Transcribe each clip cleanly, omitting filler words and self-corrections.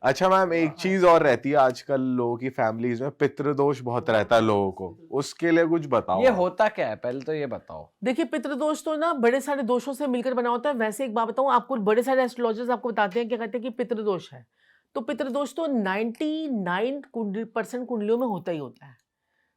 अच्छा मैम, एक चीज और रहती है आजकल लोगों की फैमिलीज में, पितृदोष बहुत रहता है लोगों को, उसके लिए कुछ बताओ ये आप। होता क्या है, पहले तो ये बताओ। देखिए, पितृदोष तो ना बड़े सारे दोषों से मिलकर बना होता है। वैसे एक बात बताऊं आपको, बड़े सारे एस्ट्रोलॉजर्स आपको बताते हैं, क्या कहते हैं कि पितृदोष है। तो पितृदोष तो 99% कुंडलियों में होता ही होता है,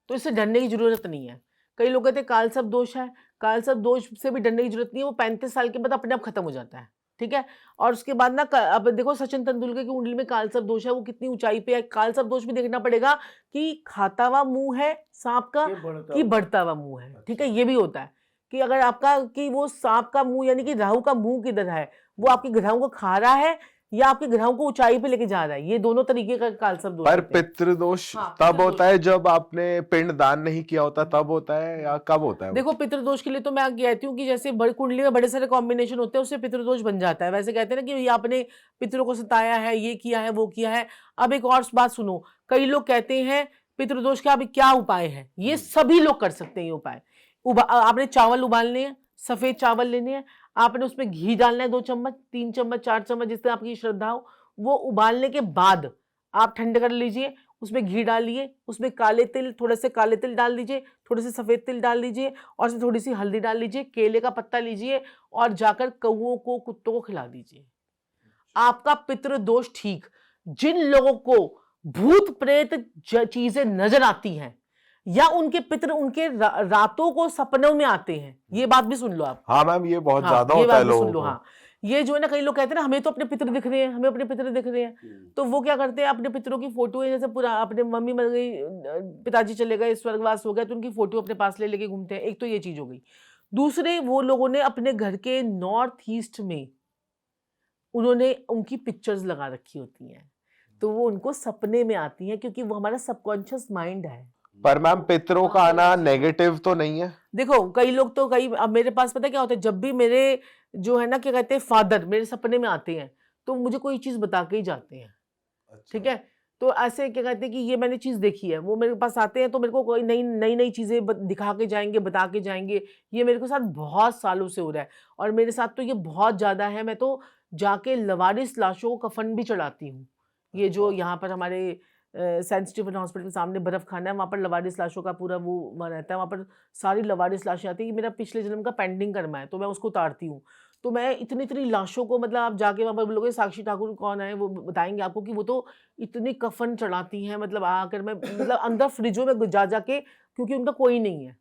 तो इससे डरने की जरूरत नहीं है। कई लोग कहते हैं कालसर्प दोष है, कालसर्प दोष से भी डरने की जरूरत नहीं है, वो 35 साल के बाद अपने आप खत्म हो जाता है, ठीक है। और उसके बाद ना अब देखो सचिन तेंदुलकर की कुंडली में कालसर्प दोष है, वो कितनी ऊंचाई पे है। कालसर्प दोष भी देखना पड़ेगा कि खाता हुआ मुंह है सांप का कि बढ़ता हुआ मुंह है, ठीक है। ये भी होता है कि अगर आपका कि वो सांप का मुंह यानी कि राहु का मुंह किधर है, वो आपकी ग्रहों को खा रहा है या आपके ग्रहों को ऊंचाई पे लेके जा रहा है, ये दोनों तरीके का कालसर्प दोष पर होते हैं। पितृदोष हाँ, तब पितृदोष। होता है जब आपने पिंड दान नहीं किया होता, तब होता है या कब होता है वो? देखो, पितृदोष के लिए तो मैं कहती हूँ कि जैसे बड़ी कुंडली में बड़े सारे कॉम्बिनेशन होते हैं, उससे पितृदोष बन जाता है। वैसे कहते हैं ना कि ये आपने पितरों को सताया है, ये किया है, वो किया है। अब एक और बात सुनो, कई लोग कहते हैं पितृदोष का अभी क्या उपाय है। ये सभी लोग कर सकते हैं ये उपाय। आपने चावल उबालने हैं, सफेद चावल लेने हैं, आपने उसमें घी डालना है 2 चम्मच, 3 चम्मच, 4 चम्मच, जिस तरह आपकी श्रद्धा हो। वो उबालने के बाद आप ठंडे कर लीजिए, उसमें घी डालिए, उसमें काले तिल, थोड़े से काले तिल डाल दीजिए, थोड़े से सफ़ेद तिल डाल दीजिए और उसमें थोड़ी सी हल्दी डाल लीजिए, केले का पत्ता लीजिए और जाकर कौओं को, कुत्तों को खिला दीजिए। आपका पितृ दोष ठीक। जिन लोगों को भूत प्रेत चीजें नजर आती हैं या उनके पितृ उनके रातों को सपनों में आते हैं, ये बात भी सुन लो आप। हाँ मैम, ये बहुत हाँ, ज्यादा ये होता बात है भी सुन लोगों लो। को। हाँ, ये जो है ना, कई लोग कहते हैं ना हमें तो अपने पितृ दिख रहे हैं, हमें अपने पितृ दिख रहे हैं। तो वो क्या करते हैं, अपने पितरों की फोटो है, जैसे पूरा अपने मम्मी मर गई, पिताजी चले गए, स्वर्गवास हो गया, तो उनकी फोटो अपने पास ले लेके घूमते हैं। एक तो ये चीज हो गई। दूसरे, वो लोगों ने अपने घर के नॉर्थ ईस्ट में उन्होंने उनकी पिक्चर्स लगा रखी होती हैं, तो वो उनको सपने में आती हैं, क्योंकि वो हमारा सबकॉन्शियस माइंड है। पर मैम, पितरों का आना नेगेटिव तो नहीं है? देखो, कई लोग तो अब मेरे पास पता है क्या होता है, जब भी मेरे जो है ना, क्या कहते हैं, फादर मेरे सपने में आते हैं, तो मुझे कोई चीज बता के ही जाते हैं, ठीक है। तो ऐसे क्या कहते हैं कि ये मैंने चीज देखी है, वो मेरे पास आते हैं तो मेरे को कोई नई नई नई चीजें दिखा के जाएंगे, बता के जाएंगे। ये मेरे को साथ बहुत सालों से हो रहा है, और मेरे साथ तो ये बहुत ज्यादा है। मैं तो जाके लवारिस लाशों को कफन भी चढ़ाती हूँ। ये जो यहाँ पर हमारे सेंट स्टीफन हॉस्पिटल के सामने बर्फ खाना है, वहाँ पर लवारिस लाशों का पूरा वो वहाँ रहता है, वहाँ पर सारी लवारिस लाशें आती है। मेरा पिछले जन्म का पेंडिंग कर्म है, तो मैं उसको उतारती हूँ। तो मैं इतनी इतनी लाशों को, मतलब आप जाके वहाँ पर बोलोगे साक्षी ठाकुर कौन है, वो बताएंगे आपको कि वो तो इतनी कफन चढ़ाती हैं, मतलब आकर मैं मतलब अंदर फ्रिजों में जा जाके, क्योंकि उनका कोई नहीं है।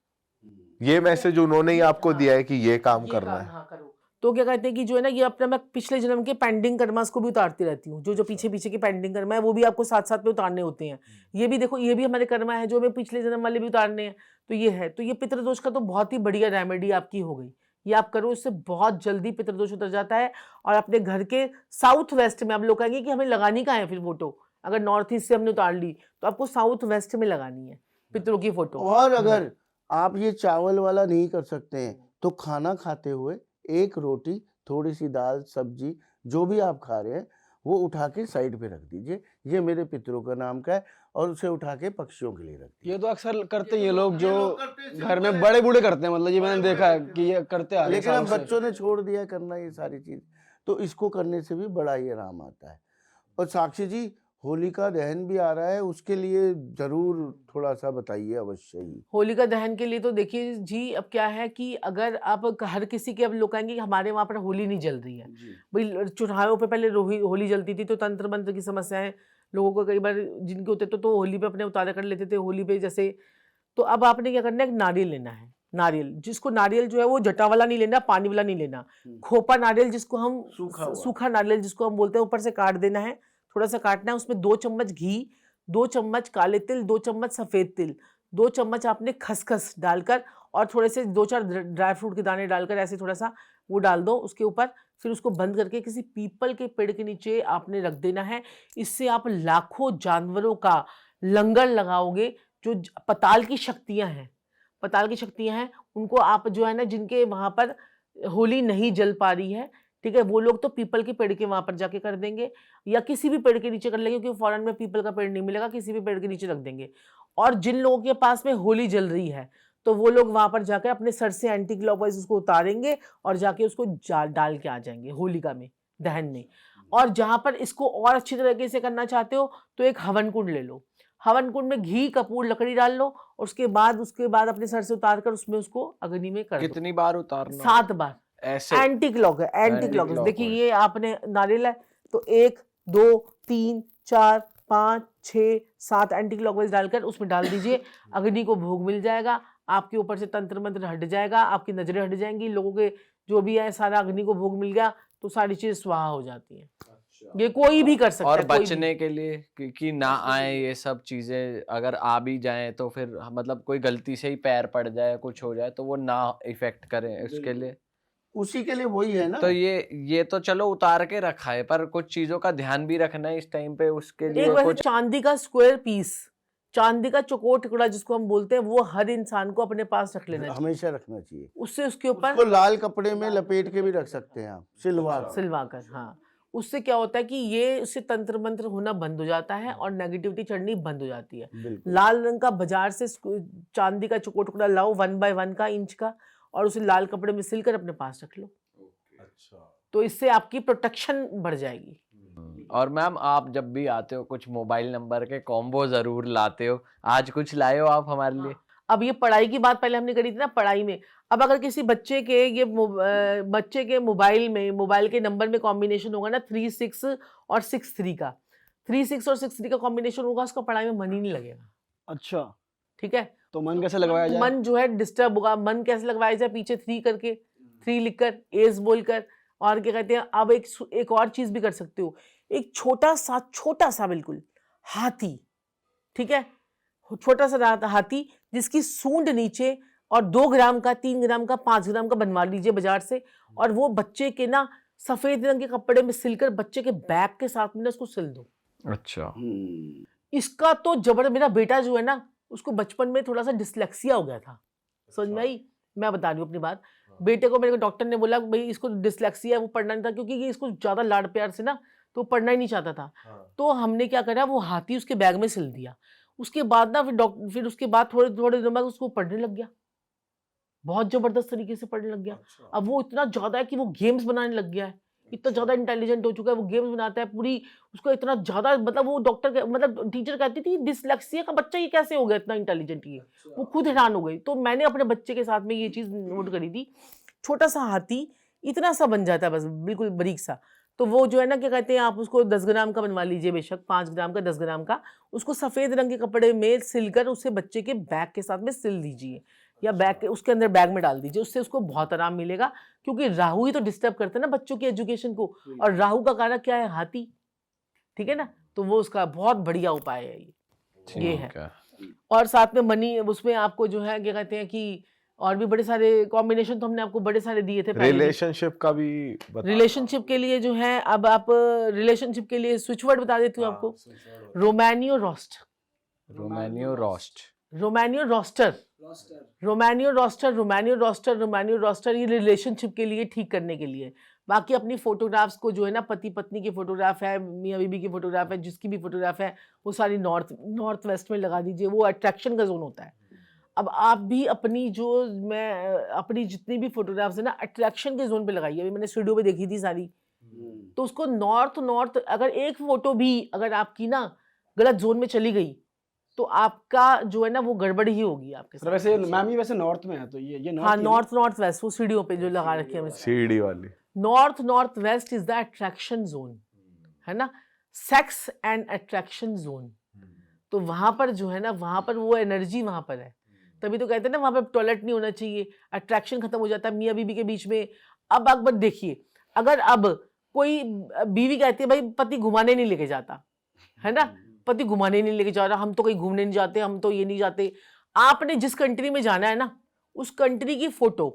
ये मैसेज उन्होंने ही आपको दिया है कि ये काम करना है? हाँ, करो। तो क्या कहते हैं कि जो है ना, ये अपना मैं पिछले जन्म के पेंडिंग कर्मास को भी उतारती रहती हूँ। जो जो पीछे पीछे के पेंडिंग कर्म है, वो भी आपको साथ साथ में उतारने होते हैं। ये भी देखो, ये भी हमारे कर्मा है, जो हमें पिछले जन्म वाले भी उतारने हैं। तो ये है, तो ये पितृदोष का तो बहुत ही बढ़िया रेमेडी आपकी हो गई। ये आप करो, इससे बहुत जल्दी पितृदोष उतर जाता है। और अपने घर के साउथ वेस्ट में, आप लोग कहेंगे कि हमें लगानी कहाँ है फिर फोटो, अगर नॉर्थ ईस्ट से हमने उतार ली तो आपको साउथ वेस्ट में लगानी है पितरों की फोटो। और अगर आप ये चावल वाला नहीं कर सकते हैं, तो खाना खाते हुए एक रोटी, थोड़ी सी दाल, सब्जी, जो भी आप खा रहे हैं, वो उठा के साइड पे रख दीजिए। ये मेरे पितरों का नाम का है, और उसे उठा के पक्षियों के लिए रख दीजिए। ये तो अक्सर करते हैं ये लोग, जो घर में बड़े बूढ़े करते हैं, मतलब ये मैंने देखा है कि ये करते आ रहे हैं लेकिन अब सालों से। बच्चों ने छोड़ दिया करना ये सारी चीज, तो इसको करने से भी बड़ा ही आराम आता है। और साक्षी जी, होलिका दहन भी आ रहा है, उसके लिए जरूर थोड़ा सा बताइए अवश्य ही। होलिका दहन के लिए तो देखिए जी, अब क्या है कि अगर आप हर किसी के, अब लोग कहेंगे कि हमारे वहाँ पर होली नहीं जल रही है। भाई, चौराहों पे पहले होली जलती थी, तो तंत्र मंत्र की समस्याएं लोगों को कई बार जिनके होते तो होली पे अपने उतारा कर लेते थे, होली पे जैसे। तो अब आपने क्या करना है, एक नारियल लेना है। नारियल, जिसको नारियल जो है वो जटा वाला नहीं लेना, पानी वाला नहीं लेना, खोपा नारियल, जिसको हम सूखा नारियल जिसको हम बोलते हैं, ऊपर से काट देना है, थोड़ा सा काटना है। उसमें 2 चम्मच घी, 2 चम्मच काले तिल, 2 चम्मच सफ़ेद तिल, 2 चम्मच आपने खसखस डालकर, और थोड़े से 2-4 ड्राई फ्रूट के दाने डालकर ऐसे थोड़ा सा वो डाल दो उसके ऊपर। फिर उसको बंद करके किसी पीपल के पेड़ के नीचे आपने रख देना है। इससे आप लाखों जानवरों का लंगर लगाओगे। जो पताल की शक्तियाँ हैं, पताल की शक्तियाँ हैं, उनको आप जो है ना, जिनके वहाँ पर होली नहीं जल पा रही है, ठीक है, वो लोग तो पीपल के पेड़ के वहाँ पर जाके कर देंगे, या किसी भी पेड़ के नीचे कर लेंगे, क्योंकि फॉरेन में पीपल का पेड़ नहीं मिलेगा, किसी भी पेड़ के नीचे रख देंगे। और जिन लोगों के पास में होली जल रही है, तो वो लोग वहाँ पर जाकर अपने सर से एंटी क्लॉकवाइज उसको उतारेंगे और जाके उसको डाल के आ जाएंगे होलिका में, दहन में। और जहां पर इसको और अच्छी तरीके से करना चाहते हो तो एक हवन कुंड ले लो, हवन कुंड में घी कपूर लकड़ी डाल लो और उसके बाद अपने सर से उतार कर उसमें उसको अग्नि में कर दो। कितनी बार उतारना? 7 बार। ऐसे एंटी क्लॉक है, एंटी क्लॉक। देखिए ये आपने नारियल है तो 1 2 3 4 5 6 7 एंटी क्लॉकवाइज डालकर उसमें डाल दीजिए। अग्नि को भोग मिल जाएगा, आपके ऊपर से तंत्र मंत्र हट जाएगा, आपकी नजरें हट जाएंगी, लोगों के जो भी है सारा अग्नि को भोग मिल गया तो सारी चीजें स्वाहा हो जाती हैं। ये कोई भी कर सकता और है। कोई भी। बचने के लिए कि ना आए ये सब चीजें, अगर आ भी जाएं तो फिर मतलब कोई गलती से ही पैर पड़ जाए कुछ हो जाए तो वो ना इफेक्ट करे उसके लिए। उसी के लिए वही है ना। तो ये तो चलो उतार के रखा है, पर कुछ चीजों का ध्यान भी रखना है इस टाइम पे, उसके लिए एक वैसे कुछ चांदी का स्क्वायर पीस, चांदी का चौकोर टुकड़ा जिसको हम बोलते हैं, वो हर इंसान को अपने पास रख लेना चाहिए, हमेशा रखना चाहिए। उससे उसके ऊपर उसको लाल कपड़े में लपेट के भी रख सकते हैं आप, सिलवाकर। हाँ, उससे क्या होता है कि ये उससे तंत्र मंत्र होना बंद हो जाता है और नेगेटिविटी चढ़नी बंद हो जाती है। बिल्कुल। लाल रंग का बाजार से चांदी का चौकोर टुकड़ा लाओ 1 by 1 का इंच का और उसे लाल कपड़े में सिलकर अपने पास रख लो। तो इससे आपकी प्रोटेक्शन बढ़ जाएगी। और मैम आप जब भी आते हो कुछ मोबाइल नंबर के कॉम्बो जरूर लाते हो, आज कुछ लाए हो आप हमारे लिए? अब ये पढ़ाई की बात पहले हमने करी थी ना, पढ़ाई में अब अगर किसी बच्चे के मोबाइल के नंबर में कॉम्बिनेशन होगा ना 36 और 63 का, 36 और 63 का कॉम्बिनेशन होगा, उसका पढ़ाई में मन ही नहीं लगेगा। अच्छा, ठीक है, तो मन कैसे लगवाया जाए? मन जो है डिस्टर्ब होगा। मन कैसे लगवाया जाए? पीछे 3 करके, 3 लिखकर, एस बोलकर, और क्या कहते हैं, अब एक और चीज भी कर सकते हो, एक छोटा सा बिल्कुल हाथी, ठीक है, छोटा सा हाथी जिसकी सूंड नीचे, और 2 ग्राम का, 3 ग्राम का, 5 ग्राम का बनवा लीजिए बाजार से, और वो बच्चे के ना सफेद रंग के कपड़े में सिलकर बच्चे के बैग के साथ में ना उसको सिल दो। अच्छा, इसका तो जबर, मेरा बेटा जो है ना उसको बचपन में थोड़ा सा डिसलेक्सिया हो गया था, समझ में आई? मैं बता रही हूँ अपनी बात। बेटे को मेरे को डॉक्टर ने बोला भाई इसको डिसलेक्सिया है, वो पढ़ना नहीं था क्योंकि ये इसको ज्यादा लाड़ प्यार से ना तो पढ़ना ही नहीं चाहता था। तो हमने क्या करा, वो हाथी उसके बैग में सिल दिया। उसके बाद ना फिर उसके बाद थोड़े दिनों बाद उसको पढ़ने लग गया, बहुत जबरदस्त तरीके से पढ़ने लग गया। अब वो इतना ज्यादा है कि वो गेम्स बनाने लग गया है, इतना ज्यादा इंटेलिजेंट हो चुका है, वो गेम्स बनाता है पूरी, उसको इतना ज्यादा, मतलब वो मतलब टीचर कहती थी डिसलेक्सिया का बच्चा ये कैसे हो गया इतना इंटेलिजेंट, ये वो खुद हैरान हो गई। तो मैंने अपने बच्चे के साथ में ये चीज नोट करी थी, छोटा सा हाथी इतना सा बन जाता है बस, बिल्कुल बारीक सा। तो वो जो है ना, क्या कहते हैं, आप उसको 10 ग्राम का बनवा लीजिए, बेशक 5 ग्राम का, 10 ग्राम का, उसको सफेद रंग के कपड़े में सिलकर उसे बच्चे के बैग के साथ में सिल दीजिए, या बैग के उसके अंदर बैग में डाल दीजिए। उससे उसको बहुत आराम मिलेगा, क्योंकि राहु ही तो डिस्टर्ब करते हैं ना बच्चों की एजुकेशन को, और राहु का कारक क्या है? हाथी, ठीक है ना। तो वो उसका बहुत बढ़िया उपाय है ये है। और साथ में मनी, उसमें आपको जो है क्या कहते हैं कि और भी बड़े सारे कॉम्बिनेशन तो हमने आपको बड़े सारे दिए थे। रिलेशनशिप का भी रिलेशनशिप के लिए जो है, अब आप रिलेशनशिप के लिए स्विच वर्ड बता देती हूँ आपको, रोमानियो रोस्टर, रोमानियो रोस्ट, रोमानियो रोस्टर, रोमानियो रोस्टर, रोमानियो रोस्टर, रोमानियो रोस्टर, ये रिलेशनशिप के लिए ठीक करने के लिए। बाकी अपनी फोटोग्राफ्स को जो है ना, पति पत्नी की फोटोग्राफ है, मियाँ बीबी की फोटोग्राफ है, जिसकी भी फोटोग्राफ है, वो सारी नॉर्थ वेस्ट में लगा दीजिए, वो अट्रैक्शन का जोन होता है। अब आप भी अपनी जितनी भी फोटोग्राफ्स है ना, अट्रैक्शन के जोन पे लगाइए। अभी मैंने स्टूडियो पे देखी थी सारी, तो उसको नॉर्थ, अगर एक फोटो भी अगर आपकी ना गलत जोन में चली गई तो आपका जो है ना वो गड़बड़ी ही होगी आपके साथ। वैसे मैम, ये वैसे नॉर्थ में है, तो ये हाँ, नॉर्थ वेस्ट, वो सीढ़ियों पे जो लगा रखी है सीढ़ी वाली, north west is the attraction zone, है ना, सेक्स एंड अट्रैक्शन जोन। तो वहां पर जो है ना, वहां पर वो एनर्जी वहां पर है, तभी तो कहते हैं ना वहां पर टॉयलेट नहीं होना चाहिए, अट्रैक्शन खत्म हो जाता है मियाँ बीबी के बीच में। अब अकबर देखिए, अगर अब कोई बीवी कहती है भाई पति घुमाने नहीं लेके जाता, है ना, पति घुमाने नहीं लेके जा रहा, हम तो कहीं घूमने नहीं जाते, हम तो ये नहीं जाते, आपने जिस कंट्री में जाना है ना, उस कंट्री की फोटो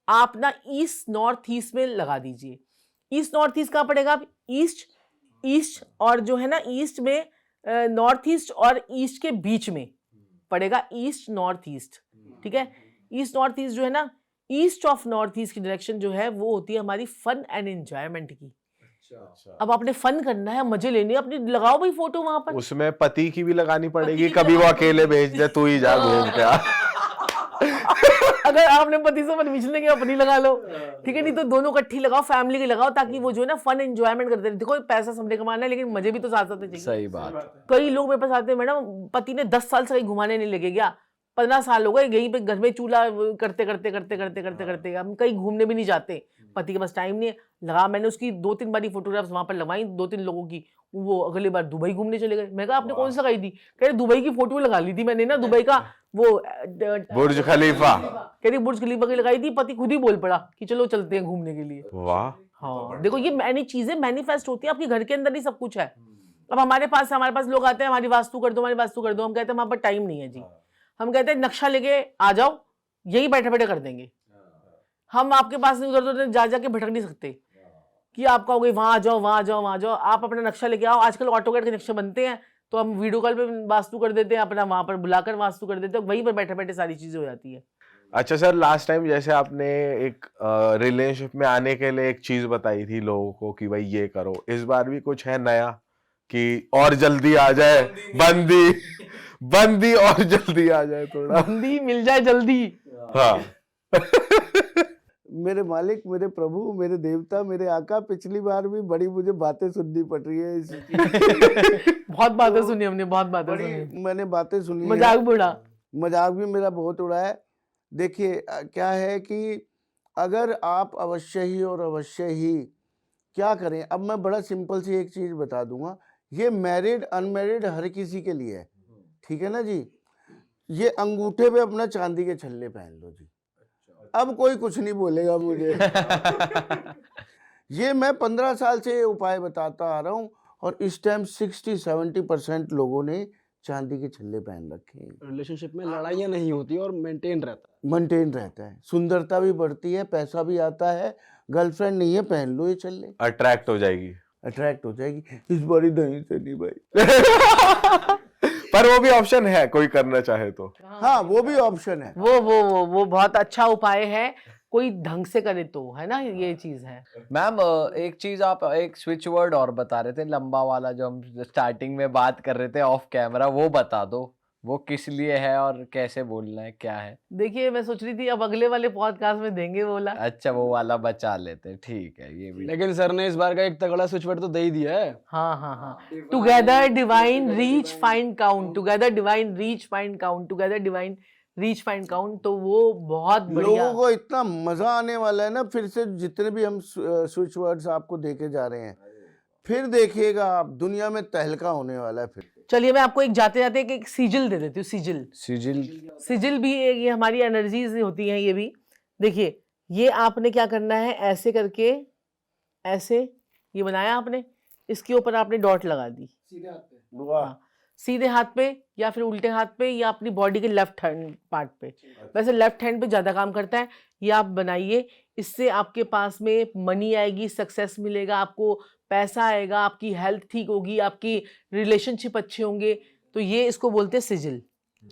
आप ना ईस्ट नॉर्थ ईस्ट में लगा दीजिए। ईस्ट नॉर्थ ईस्ट कहाँ पड़ेगा? आप ईस्ट और जो है ना, ईस्ट में नॉर्थ ईस्ट और ईस्ट के बीच में पड़ेगा ईस्ट नॉर्थ ईस्ट, ठीक है। ईस्ट नॉर्थ ईस्ट जो है ना, ईस्ट ऑफ नॉर्थ ईस्ट की डायरेक्शन जो है वो होती है हमारी फन एंड एंजॉयमेंट की। अब आपने फन करना है, मजे लेने, अपनी लगाओ भाई फोटो वहां पर। उसमें पति की भी लगानी पड़ेगी, कभी वो अकेले भेज दे, तू ही जा घूम के आ। अगर आपने पति से परमिशन लेके अपनी लगा लो, ठीक है, नहीं तो दोनों इकट्ठी लगाओ, फैमिली की लगाओ, ताकि वो जो है ना फन एंजॉयमेंट करते रहे। देखो पैसा सबने कमाना है, लेकिन मजे भी तो साथ साथ चाहिए। सही बात। कई लोग मेरे पास आते हैं, मैडम पति ने 10 साल से कहीं घुमाने नहीं लेके गया, 15 साल हो गए यहीं पे घर में चूल्हा करते करते करते करते करते करते हम कहीं घूमने भी नहीं जाते, पति के पास टाइम नहीं है। लगा मैंने उसकी 2-3 बारी फोटोग्राफ्स वहां पर लगवाई 2-3 लोगों की, वो अगली बार दुबई घूमने चले गए। मैं कहा आपने कौन सी लगाई थी? कह रहे दुबई की फोटो लगा ली थी मैंने ना, दुबई का वो बुर्ज खलीफा। कह रही बुर्ज खलीफा की लगाई थी, पति खुद ही बोल पड़ा कि चलो चलते हैं घूमने के लिए। वाह। हाँ देखो ये मैंने चीजें मैनिफेस्ट होती है, आपके घर के अंदर ही सब कुछ है। अब हमारे पास लोग आते हैं, हमारी वास्तु कर दो, हमारी वास्तु कर दो, हम कहते हैं हमारे पास टाइम नहीं है जी। हम कहते हैं नक्शा लेके आ जाओ, यही बैठे बैठे कर देंगे। हम आपके पास उधर उधर जा जाके भटक नहीं सकते कि आप कहोगे वहां जाओ वहां जाओ वहां जाओ। आप अपना नक्शा लेके आओ, आजकल ऑटोकैड के नक्शे बनते हैं, तो हम वीडियो कॉल पे वास्तु कर देते हैं, अपना वहां पर बुलाकर वास्तु कर देते हैं, वहीं पर बैठे बैठे सारी चीजें हो जाती है। अच्छा सर, लास्ट टाइम जैसे आपने एक रिलेशनशिप में आने के लिए एक चीज बताई थी लोगों को कि भाई ये करो, इस बार भी कुछ है नया कि और जल्दी आ जाए बंदी बंदी और जल्दी आ जाए, थोड़ा बंदी मिल जाए जल्दी। हाँ। मेरे मालिक, मेरे प्रभु, मेरे देवता, मेरे आका, पिछली बार भी बड़ी मुझे बातें सुननी पड़ रही है बहुत बातें सुनी हमने, बहुत बातें सुनी, मैंने बातें सुनी, मजाक भी उड़ा। मजाक भी मेरा बहुत उड़ा है। देखिए क्या है कि अगर आप अवश्य ही और अवश्य ही क्या करें, अब मैं बड़ा सिंपल सी एक चीज बता दूंगा, ये मैरिड अनमैरिड हर किसी के लिए है, ठीक है ना जी। ये अंगूठे पे अपना चांदी के छल्ले पहन लो जी, अब कोई कुछ नहीं बोलेगा मुझे। ये मैं 15 साल से ये उपाय बताता आ रहा हूँ, और इस टाइम 60-70% लोगों ने चांदी के छल्ले पहन रखे हैं। रिलेशनशिप में लड़ाइयाँ नहीं होती और मेंटेन रहता है। मेंटेन रहता है, सुंदरता भी बढ़ती है, पैसा भी आता है। गर्लफ्रेंड नहीं है, पहन लो ये छल्ले, अट्रैक्ट हो जाएगी। अट्रैक्ट हो जाएगी। इस बारी दही से नहीं भाई। पर वो भी ऑप्शन है, कोई करना चाहे तो। हाँ वो भी ऑप्शन है। वो बहुत अच्छा उपाय है, कोई ढंग से करे तो, है ना, ये चीज है। मैम एक चीज आप एक स्विच वर्ड और बता रहे थे, लंबा वाला जो हम स्टार्टिंग में बात कर रहे थे ऑफ कैमरा, वो बता दो, वो किस लिए है और कैसे बोलना है, क्या है? देखिए मैं सोच रही थी अब अगले वाले पॉडकास्ट में देंगे वो वाला। अच्छा वो वाला बचा लेते, ठीक है ये भी। लेकिन सर ने इस बार का एक तगड़ा स्विच वर्ड तो दे ही दिया है। हाँ हाँ हाँ, together divine reach find count, together divine reach find count, together divine reach find count, तो वो बहुत बढ़िया। लोगों को इतना मजा आने वाला है ना, फिर से जितने भी हम स्विच वर्ड्स आपको देके जा रहे हैं, फिर देखिएगा आप, दुनिया में तहलका होने वाला है फिर। चलिए मैं आपको एक जाते जाते एक सिजिल दे देती हूँ। सिजिल, सिजिल, सिजिल भी ये हमारी एनर्जीज होती हैं। ये भी देखिए, ये आपने क्या करना है, ऐसे करके, ऐसे ये बनाया आपने, इसके ऊपर आपने डॉट लगा दी सीधे हाथ पे। हाँ, सीधे हाथ पे या फिर उल्टे हाथ पे, या अपनी बॉडी के लेफ्ट हैंड पार्ट पे। वैसे लेफ्ट हैंड पे ज्यादा काम करता है। ये आप बनाइए, इससे आपके पास में मनी आएगी, सक्सेस मिलेगा, आपको पैसा आएगा, आपकी हेल्थ ठीक होगी, आपकी रिलेशनशिप अच्छे होंगे। तो ये इसको बोलते हैं सिजिल।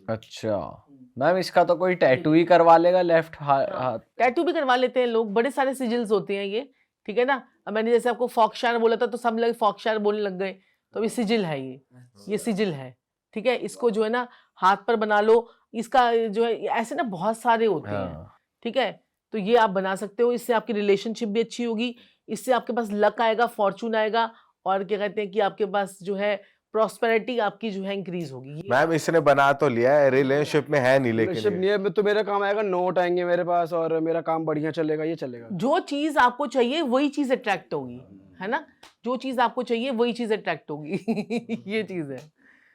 अच्छा मैम इसका तो कोई टैटू ही करवा लेगा लेफ्ट हाथ? टैटू भी करवा लेते हैं लोग, बड़े सारे सिजिल्स होते हैं ये, ठीक है ना। अब मैंने जैसे आपको फॉक्सशायर बोला था तो सब लोग फॉक्सशायर बोलने लग गए, तो ये सिजिल है, ये सिजिल है, ठीक है। इसको जो है ना हाथ पर बना लो, इसका जो है ऐसे ना बहुत सारे होते हैं, हाँ। ठीक है। तो ये आप बना सकते हो, इससे आपकी रिलेशनशिप भी अच्छी होगी, इससे आपके पास लक आएगा, फॉर्चून आएगा, और क्या कहते हैं कि आपके पास जो है प्रॉस्पेरिटी आपकी जो है इंक्रीज होगी। मैम इसने बना तो लिया है, रिलेशनशिप में है नहीं, रिलेशनशिप लेकिन नहीं है तो मेरा काम आएगा, नोट आएंगे मेरे पास और मेरा काम बढ़िया चलेगा, ये चलेगा। जो चीज आपको चाहिए वही चीज अट्रैक्ट होगी, है ना। जो चीज आपको चाहिए वही चीज अट्रैक्ट होगी। ये चीज है।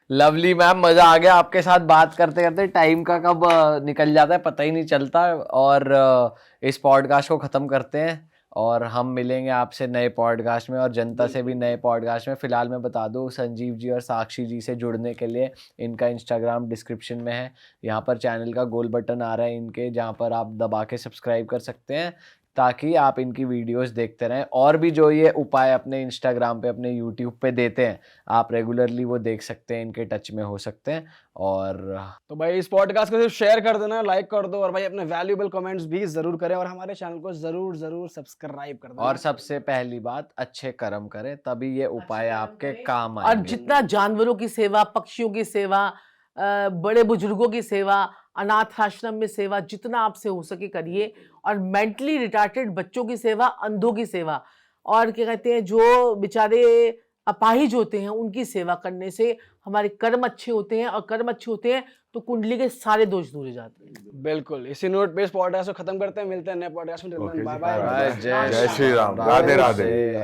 लवली मैम, मजा आ गया आपके साथ बात करते करते, टाइम का कब निकल जाता है पता ही नहीं चलता। और इस पॉडकास्ट को ख़त्म करते हैं और हम मिलेंगे आपसे नए पॉडकास्ट में और जनता से भी नए पॉडकास्ट में। फिलहाल मैं बता दूं, संजीव जी और साक्षी जी से जुड़ने के लिए इनका इंस्टाग्राम डिस्क्रिप्शन में है, यहाँ पर चैनल का गोल बटन आ रहा है इनके, जहाँ पर आप दबा के सब्सक्राइब कर सकते हैं ताकि आप इनकी वीडियोस देखते रहें। और भी जो ये उपाय अपने इंस्टाग्राम पे, अपने यूट्यूब पे देते हैं, आप रेगुलरली वो देख सकते हैं, इनके टच में हो सकते हैं। और तो भाई इस पॉडकास्ट को सिर्फ शेयर कर देना, लाइक कर दो, और भाई अपने वैल्यूएबल कमेंट्स भी जरूर करें, और हमारे चैनल को जरूर जरूर सब्सक्राइब कर देना। और सबसे पहली बात, अच्छे कर्म करें, तभी ये उपाय आपके काम और आएंगे। जितना जानवरों की सेवा, पक्षियों की सेवा, बड़े बुजुर्गों की सेवा, अनाथ आश्रम में सेवा, जितना आपसे हो सके करिए। और मेंटली रिटार्टेड बच्चों की सेवा, अंधों की सेवा, और क्या कहते हैं जो बेचारे अपाहिज होते हैं उनकी सेवा करने से हमारे कर्म अच्छे होते हैं, और कर्म अच्छे होते हैं तो कुंडली के सारे दोष दूर हो जाते हैं। बिल्कुल, इसी नोट पे इस पॉडकास्ट को खत्म करते हैं, मिलते हैं नए पॉडकास्ट में। ओके जी, बाय बाय। बाय, जय श्री राम, राधे राधे।